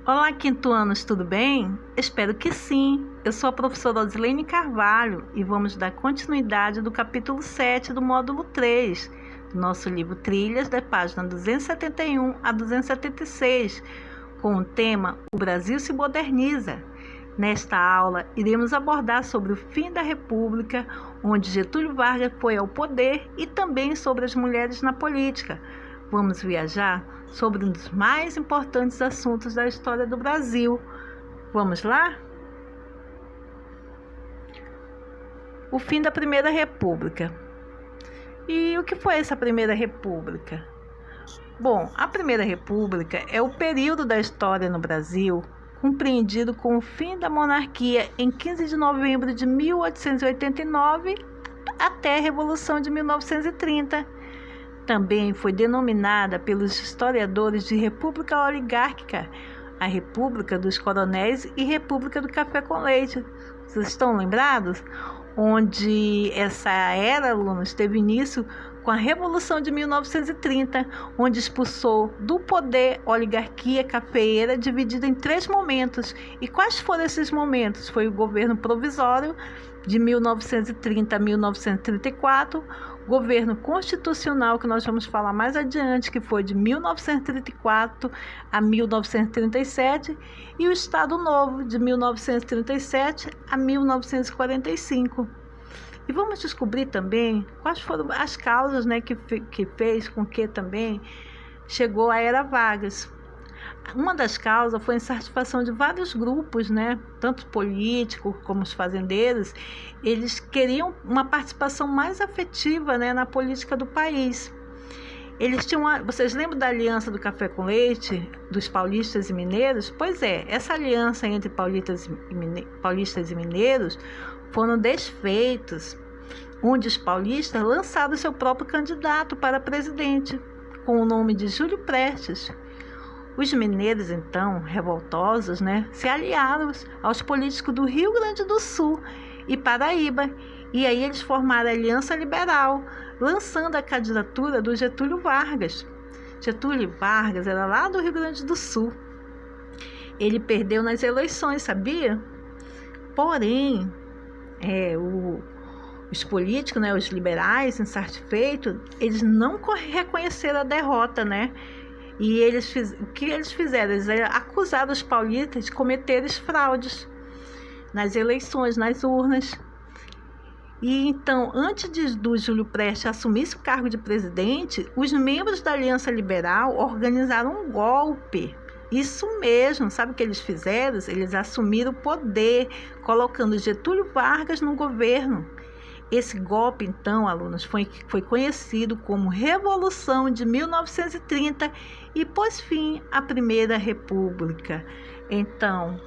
Olá, quintoanos, tudo bem? Espero que sim. Eu sou a professora Osilene Carvalho e vamos dar continuidade do capítulo 7 do módulo 3 do nosso livro Trilhas, da página 271 a 276, com o tema O Brasil se moderniza. Nesta aula, iremos abordar sobre o fim da República, onde Getúlio Vargas foi ao poder, e também sobre as mulheres na política. Vamos viajar sobre um dos mais importantes assuntos da história do Brasil. Vamos lá? O fim da Primeira República. E o que foi essa Primeira República? Bom, a Primeira República é o período da história no Brasil compreendido com o fim da monarquia em 15 de novembro de 1889 até a Revolução de 1930. Também foi denominada pelos historiadores de República Oligárquica, a República dos Coronéis e República do Café com Leite. Vocês estão lembrados? Onde essa era, alunos, teve início com a Revolução de 1930, onde expulsou do poder a oligarquia cafeeira dividida em 3 momentos. E quais foram esses momentos? Foi o governo provisório de 1930 a 1934, governo constitucional, que nós vamos falar mais adiante, que foi de 1934 a 1937, e o Estado Novo, de 1937 a 1945. E vamos descobrir também quais foram as causas, que fez com que também chegou a Era Vargas. Uma das causas foi a insatisfação de vários grupos, tanto políticos como os fazendeiros. Eles queriam uma participação mais afetiva, na política do país. Eles tinham vocês lembram da aliança do café com leite, dos paulistas e mineiros? Pois é, essa aliança entre paulistas e mineiros foram desfeitos, onde os paulistas lançaram seu próprio candidato para presidente, com o nome de Júlio Prestes. Os mineiros, então, revoltosos, se aliaram aos políticos do Rio Grande do Sul e Paraíba, e aí eles formaram a Aliança Liberal, lançando a candidatura do Getúlio Vargas. Getúlio Vargas era lá do Rio Grande do Sul. Ele perdeu nas eleições, sabia? Porém, os políticos, os liberais, insatisfeitos, eles não reconheceram a derrota, E o que eles fizeram? Eles acusaram os paulistas de cometerem fraudes nas eleições, nas urnas. E então, antes do Júlio Prestes assumir o cargo de presidente, os membros da Aliança Liberal organizaram um golpe. Isso mesmo, sabe o que eles fizeram? Eles assumiram o poder, colocando Getúlio Vargas no governo. Esse golpe, então, alunos, foi conhecido como Revolução de 1930 e pôs fim à Primeira República. Então,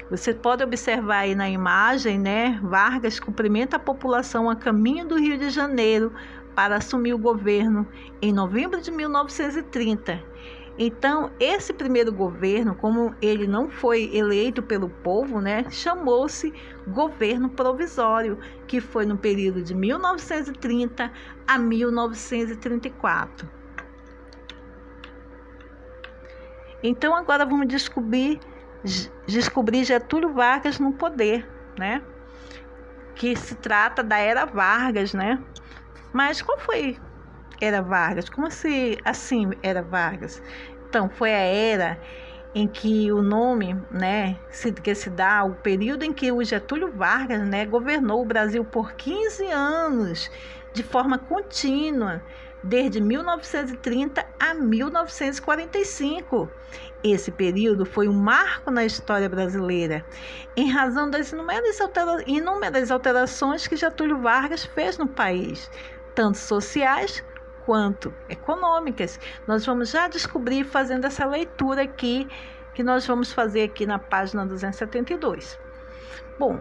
você pode observar aí na imagem, Vargas cumprimenta a população a caminho do Rio de Janeiro para assumir o governo em novembro de 1930. Então, esse primeiro governo, como ele não foi eleito pelo povo, chamou-se Governo Provisório, que foi no período de 1930 a 1934. Então, agora vamos descobrir Getúlio Vargas no poder, que se trata da Era Vargas, Mas qual foi Era Vargas? Como assim Era Vargas? Então, foi a era em que o nome, que se dá o período em que o Getúlio Vargas, governou o Brasil por 15 anos, de forma contínua, desde 1930 a 1945. Esse período foi um marco na história brasileira, em razão das inúmeras alterações que Getúlio Vargas fez no país, tanto sociais quanto econômicas. Nós vamos já descobrir fazendo essa leitura aqui, que nós vamos fazer aqui na página 272. Bom,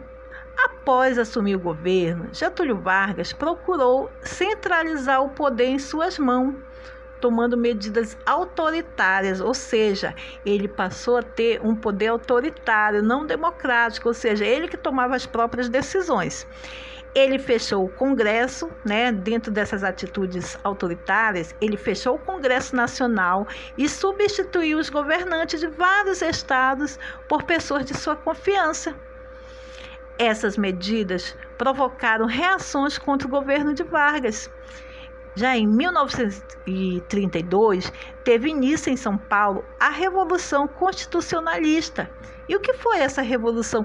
após assumir o governo, Getúlio Vargas procurou centralizar o poder em suas mãos, tomando medidas autoritárias, ou seja, ele passou a ter um poder autoritário, não democrático, ou seja, ele que tomava as próprias decisões. Ele fechou o Congresso, né, dentro dessas atitudes autoritárias, ele fechou o Congresso Nacional e substituiu os governantes de vários estados por pessoas de sua confiança. Essas medidas provocaram reações contra o governo de Vargas. Já em 1932, teve início em São Paulo a Revolução Constitucionalista. E o que foi essa Revolução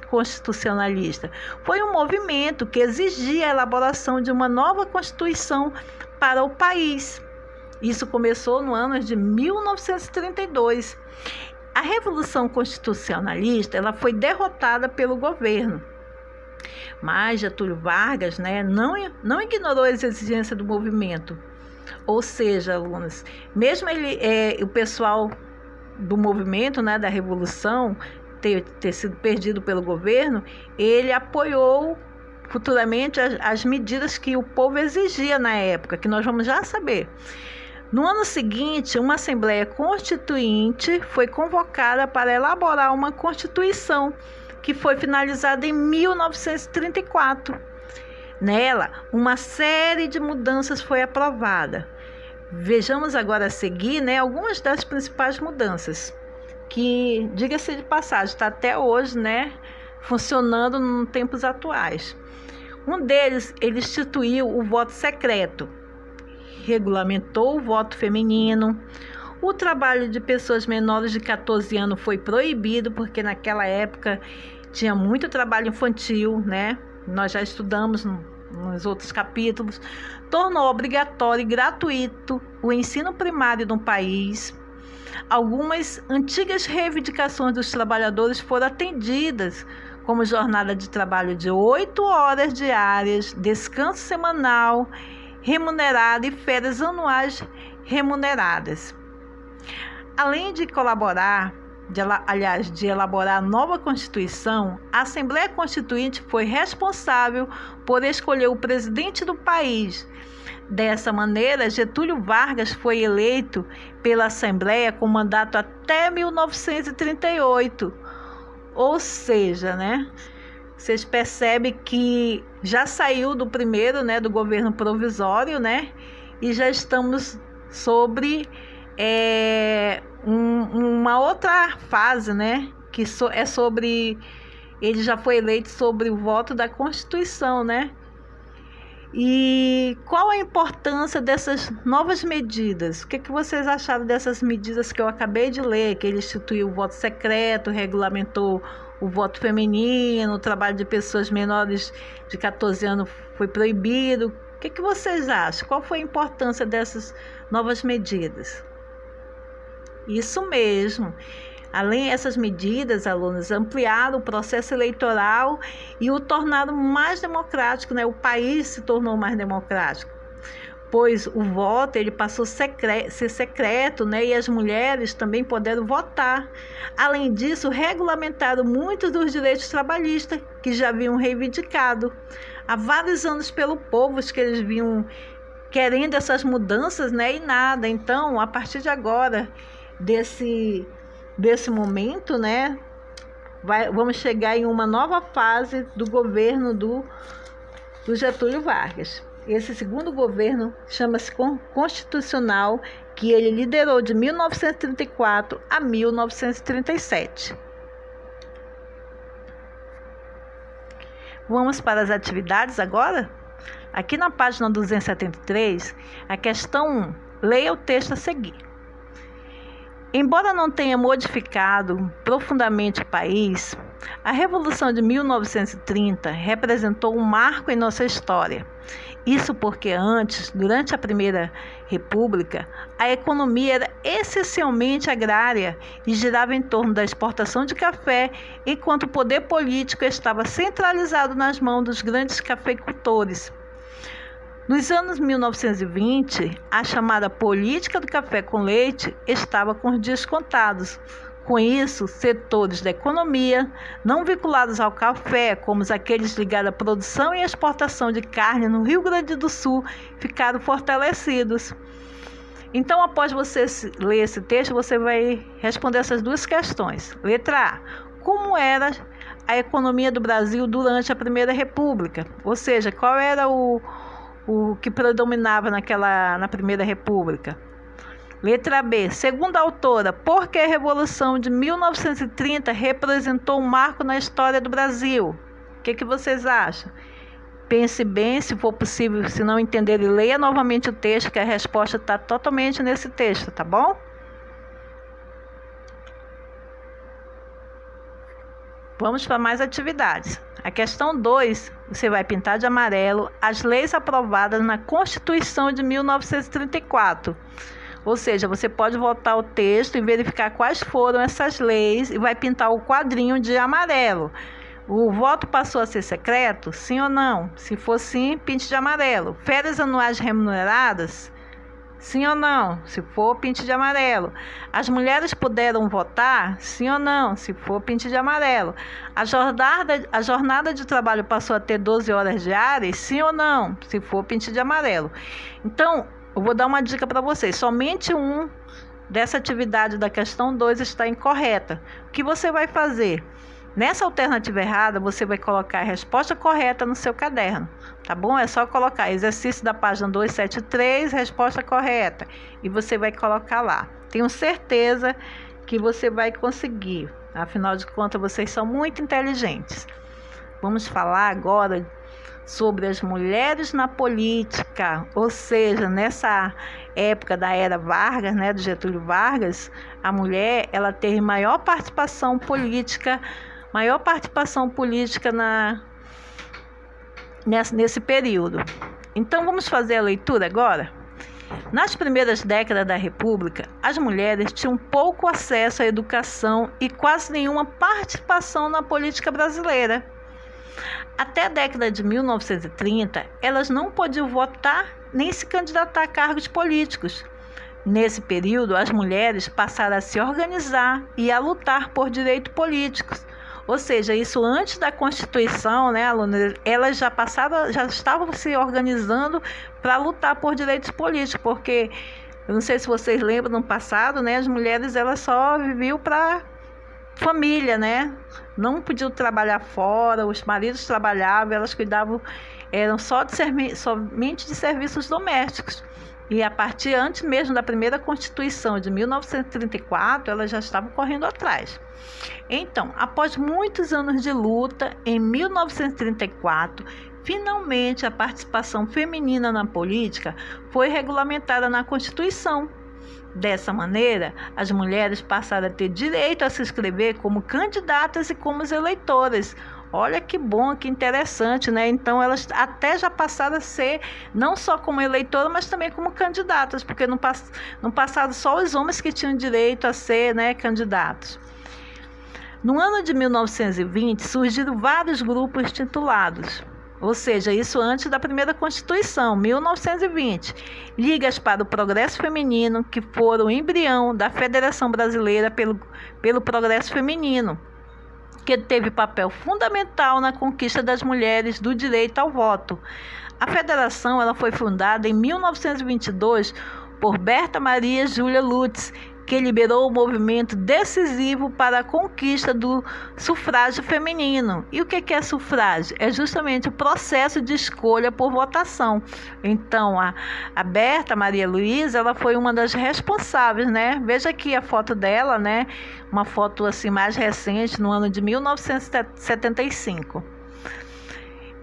Constitucionalista? Foi um movimento que exigia a elaboração de uma nova Constituição para o país. Isso começou no ano de 1932. A Revolução Constitucionalista ela foi derrotada pelo governo. Mas Getúlio Vargas, né, não ignorou as exigências do movimento. Ou seja, alunos, mesmo o pessoal do movimento, né, da Revolução, ter sido perdido pelo governo, ele apoiou futuramente as medidas que o povo exigia na época, que nós vamos já saber. No ano seguinte, uma Assembleia Constituinte foi convocada para elaborar uma Constituição, que foi finalizada em 1934. Nela, uma série de mudanças foi aprovada. Vejamos agora a seguir, né, algumas das principais mudanças, que, diga-se de passagem, está até hoje, né, funcionando nos tempos atuais. Um deles, ele instituiu o voto secreto, regulamentou o voto feminino. O trabalho de pessoas menores de 14 anos foi proibido, porque naquela época tinha muito trabalho infantil, né? Nós já estudamos nos outros capítulos. Tornou obrigatório e gratuito o ensino primário no país. Algumas antigas reivindicações dos trabalhadores foram atendidas, como jornada de trabalho de 8 horas diárias, descanso semanal remunerado e férias anuais remuneradas. Além de colaborar, de elaborar a nova Constituição, a Assembleia Constituinte foi responsável por escolher o presidente do país. Dessa maneira, Getúlio Vargas foi eleito pela Assembleia com mandato até 1938. Ou seja, né? Vocês percebem que já saiu do primeiro, né, do governo provisório, né? E já estamos sobre uma outra fase, né? Que é sobre... Ele já foi eleito sobre o voto da Constituição, né? E qual a importância dessas novas medidas? O que vocês acharam dessas medidas que eu acabei de ler? Que ele instituiu o voto secreto, regulamentou o voto feminino, o trabalho de pessoas menores de 14 anos foi proibido. O que vocês acham? Qual foi a importância dessas novas medidas? Isso mesmo. Além dessas medidas, alunos, ampliaram o processo eleitoral e o tornaram mais democrático, né? O país se tornou mais democrático, pois o voto ele passou a ser secreto, né? E as mulheres também puderam votar. Além disso, regulamentaram muitos dos direitos trabalhistas que já haviam reivindicado há vários anos pelo povo, que eles vinham querendo essas mudanças, né? E nada. Então, a partir de agora, desse momento, né, vamos chegar em uma nova fase do governo do Getúlio Vargas. Esse segundo governo chama-se constitucional, que ele liderou de 1934 a 1937. Vamos para as atividades agora? Aqui na página 273, a questão 1. Leia o texto a seguir. Embora não tenha modificado profundamente o país, a Revolução de 1930 representou um marco em nossa história. Isso porque antes, durante a Primeira República, a economia era essencialmente agrária e girava em torno da exportação de café, enquanto o poder político estava centralizado nas mãos dos grandes cafeicultores. Nos anos 1920, a chamada política do café com leite estava com os dias contados. Com isso, setores da economia não vinculados ao café, como aqueles ligados à produção e exportação de carne no Rio Grande do Sul, ficaram fortalecidos. Então, após você ler esse texto, você vai responder essas duas questões. Letra A. como era a economia do Brasil durante a Primeira República, ou seja, qual era o que predominava na Primeira República. Letra B. Segundo a autora, por que a Revolução de 1930 representou um marco na história do Brasil? O que vocês acham? Pense bem, se for possível, se não entender, leia novamente o texto, que a resposta está totalmente nesse texto, tá bom? Vamos para mais atividades. A questão 2, você vai pintar de amarelo as leis aprovadas na Constituição de 1934. Ou seja, você pode voltar o texto e verificar quais foram essas leis e vai pintar o quadrinho de amarelo. O voto passou a ser secreto? Sim ou não? Se for sim, pinte de amarelo. Férias anuais remuneradas? Sim ou não? Se for, pinte de amarelo. As mulheres puderam votar? Sim ou não? Se for, pinte de amarelo. A jornada de trabalho passou a ter 12 horas diárias? Sim ou não? Se for, pinte de amarelo. Então, eu vou dar uma dica para vocês. Somente um dessa atividade da questão 2 está incorreta. O que você vai fazer? Nessa alternativa errada, você vai colocar a resposta correta no seu caderno, tá bom? É só colocar exercício da página 273, resposta correta, e você vai colocar lá. Tenho certeza que você vai conseguir, afinal de contas, vocês são muito inteligentes. Vamos falar agora sobre as mulheres na política, ou seja, nessa época da era Vargas, né, do Getúlio Vargas, a mulher ela teve maior participação política nesse período. Então vamos fazer a leitura agora? Nas primeiras décadas da República, as mulheres tinham pouco acesso à educação e quase nenhuma participação na política brasileira. Até a década de 1930, elas não podiam votar nem se candidatar a cargos políticos. Nesse período, as mulheres passaram a se organizar e a lutar por direitos políticos. Ou seja, isso antes da Constituição, né, alunos? Elas já estavam se organizando para lutar por direitos políticos, porque eu não sei se vocês lembram, no passado, né, as mulheres elas só viviam para família, né? Não podiam trabalhar fora, os maridos trabalhavam, elas cuidavam, eram somente de serviços domésticos. E a partir antes mesmo da primeira Constituição de 1934, elas já estavam correndo atrás. Então, após muitos anos de luta, em 1934, finalmente a participação feminina na política foi regulamentada na Constituição. Dessa maneira, as mulheres passaram a ter direito a se inscrever como candidatas e como eleitoras. Olha que bom, que interessante, né? Então, elas até já passaram a ser, não só como eleitoras, mas também como candidatas, porque no passado só os homens que tinham direito a ser, né, candidatos. No ano de 1920, surgiram vários grupos titulados, ou seja, isso antes da primeira Constituição, 1920, Ligas para o Progresso Feminino, que foram o embrião da Federação Brasileira pelo Progresso Feminino, que teve papel fundamental na conquista das mulheres do direito ao voto. A federação ela foi fundada em 1922 por Berta Maria Júlia Lutz, que liderou o movimento decisivo para a conquista do sufrágio feminino. E o que é sufrágio? É justamente o processo de escolha por votação. Então, a Berta Maria Luísa, ela foi uma das responsáveis, né? Veja aqui a foto dela, né? Uma foto assim mais recente, no ano de 1975.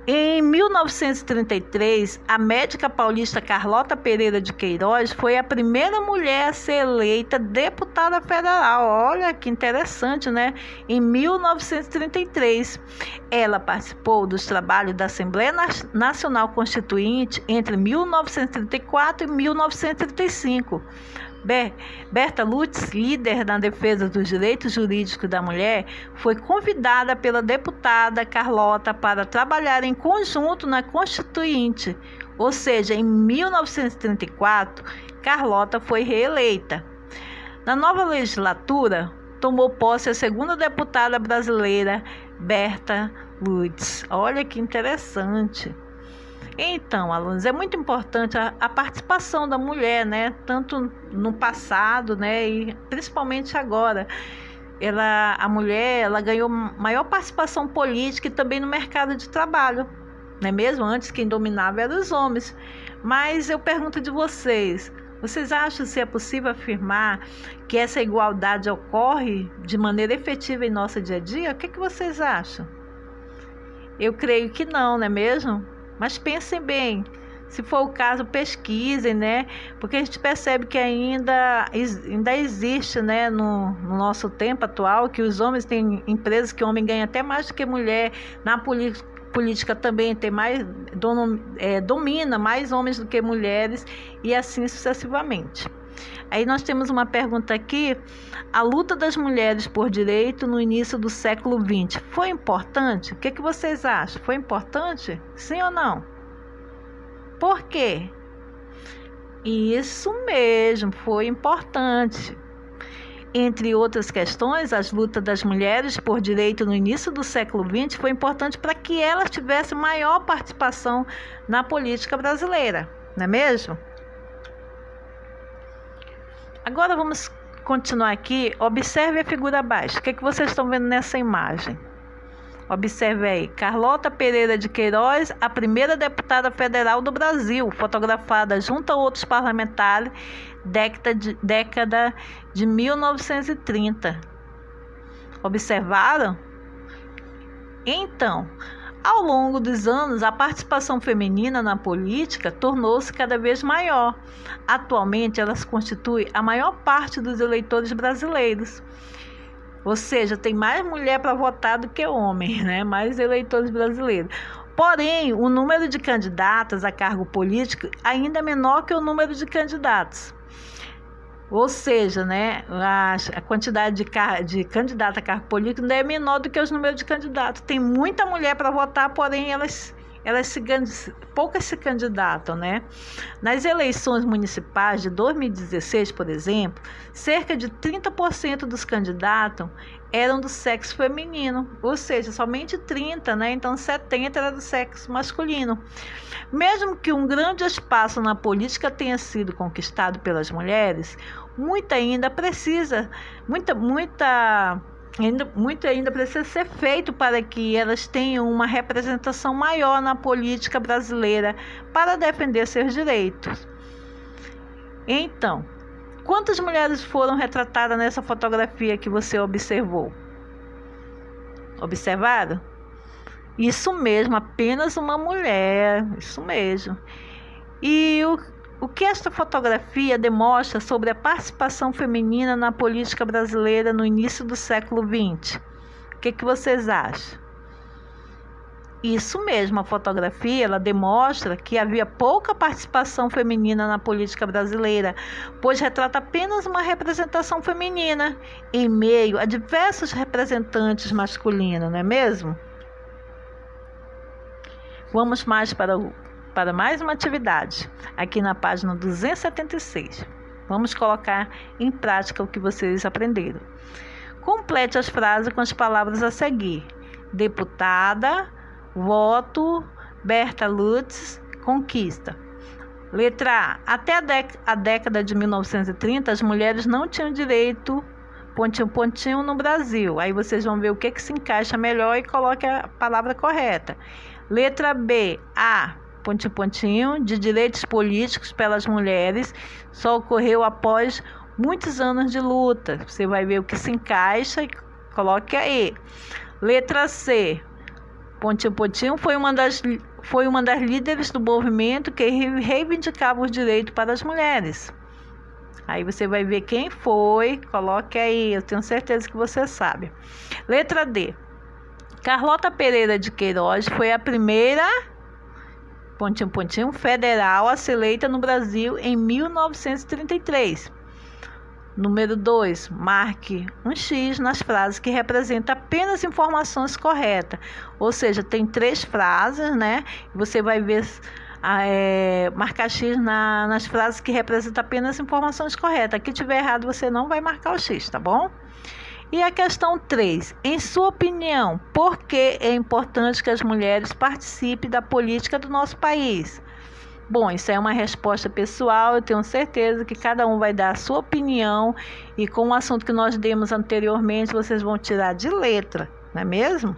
Em 1933, a médica paulista Carlota Pereira de Queiroz foi a primeira mulher a ser eleita deputada federal. Olha que interessante, né? Em 1933, ela participou dos trabalhos da Assembleia Nacional Constituinte entre 1934 e 1935. Berta Lutz, líder na defesa dos direitos jurídicos da mulher, foi convidada pela deputada Carlota para trabalhar em conjunto na Constituinte. Ou seja, em 1934, Carlota foi reeleita. Na nova legislatura, tomou posse a segunda deputada brasileira, Berta Lutz. Olha que interessante. Então, alunos, é muito importante a participação da mulher, né? Tanto no passado, né? E principalmente agora. a mulher ganhou maior participação política e também no mercado de trabalho, não é mesmo? Antes quem dominava eram os homens. Mas eu pergunto de vocês acham se é possível afirmar que essa igualdade ocorre de maneira efetiva em nosso dia a dia? O que vocês acham? Eu creio que não, não é mesmo? Mas pensem bem. Se for o caso, pesquisem, né? Porque a gente percebe que ainda existe, né, no nosso tempo atual, que os homens têm empresas que o homem ganha até mais do que mulher. Na política também tem mais, domina mais homens do que mulheres, e assim sucessivamente. Aí nós temos uma pergunta aqui: a luta das mulheres por direito no início do século XX foi importante? O que vocês acham? Foi importante? Sim ou não? Por quê? Isso mesmo, foi importante. Entre outras questões, as lutas das mulheres por direito no início do século XX foi importante para que elas tivessem maior participação na política brasileira, não é mesmo? Agora vamos continuar aqui. Observe a figura abaixo. O que vocês estão vendo nessa imagem? Observe aí, Carlota Pereira de Queiroz, a primeira deputada federal do Brasil, fotografada junto a outros parlamentares, década de 1930. Observaram? Então, ao longo dos anos, a participação feminina na política tornou-se cada vez maior. Atualmente, elas constituem a maior parte dos eleitores brasileiros. Ou seja, tem mais mulher para votar do que homem, né? Mais eleitores brasileiros. Porém, o número de candidatas a cargo político ainda é menor que o número de candidatos. Ou seja, né, a quantidade de candidatos a cargo político ainda é menor do que os números de candidatos. Tem muita mulher para votar, porém poucas se candidatam, né? Nas eleições municipais de 2016, por exemplo, cerca de 30% dos candidatos eram do sexo feminino, ou seja, somente 30%, né? Então 70% era do sexo masculino. Mesmo que um grande espaço na política tenha sido conquistado pelas mulheres, muito ainda precisa ser feito para que elas tenham uma representação maior na política brasileira para defender seus direitos. Então, quantas mulheres foram retratadas nessa fotografia que você observou? Observaram? Isso mesmo, apenas uma mulher, isso mesmo. E o que esta fotografia demonstra sobre a participação feminina na política brasileira no início do século XX? O que vocês acham? Isso mesmo, a fotografia ela demonstra que havia pouca participação feminina na política brasileira, pois retrata apenas uma representação feminina em meio a diversos representantes masculinos, não é mesmo? Vamos mais para mais uma atividade, aqui na página 276. Vamos colocar em prática o que vocês aprenderam. Complete as frases com as palavras a seguir: deputada, voto, Berta Lutz, conquista. Letra A. Até a década de 1930, as mulheres não tinham direito, pontinho, no Brasil. Aí vocês vão ver o que se encaixa melhor e coloque a palavra correta. Letra B. A. Pontinho, de direitos políticos pelas mulheres, só ocorreu após muitos anos de luta. Você vai ver o que se encaixa e coloque aí. Letra C. Pontinho foi uma das líderes do movimento que reivindicava os direitos para as mulheres. Aí você vai ver quem foi, coloque aí, eu tenho certeza que você sabe. Letra D. Carlota Pereira de Queiroz foi a primeira federal a ser eleita no Brasil em 1933. Número 2, marque um X nas frases que representam apenas informações corretas. Ou seja, tem 3 frases, né? Você vai ver, marcar X nas frases que representam apenas informações corretas. Aqui tiver errado, você não vai marcar o X, tá bom? E a questão 3, em sua opinião, por que é importante que as mulheres participem da política do nosso país? Bom, isso é uma resposta pessoal, eu tenho certeza que cada um vai dar a sua opinião e com o assunto que nós demos anteriormente, vocês vão tirar de letra, não é mesmo?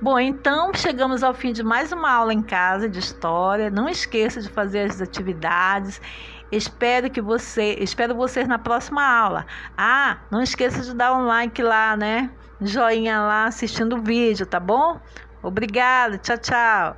Bom, então chegamos ao fim de mais uma aula em casa de história. Não esqueça de fazer as atividades. Espero vocês na próxima aula. Ah, não esqueça de dar um like lá, né? Joinha lá assistindo o vídeo, tá bom? Obrigada, tchau, tchau.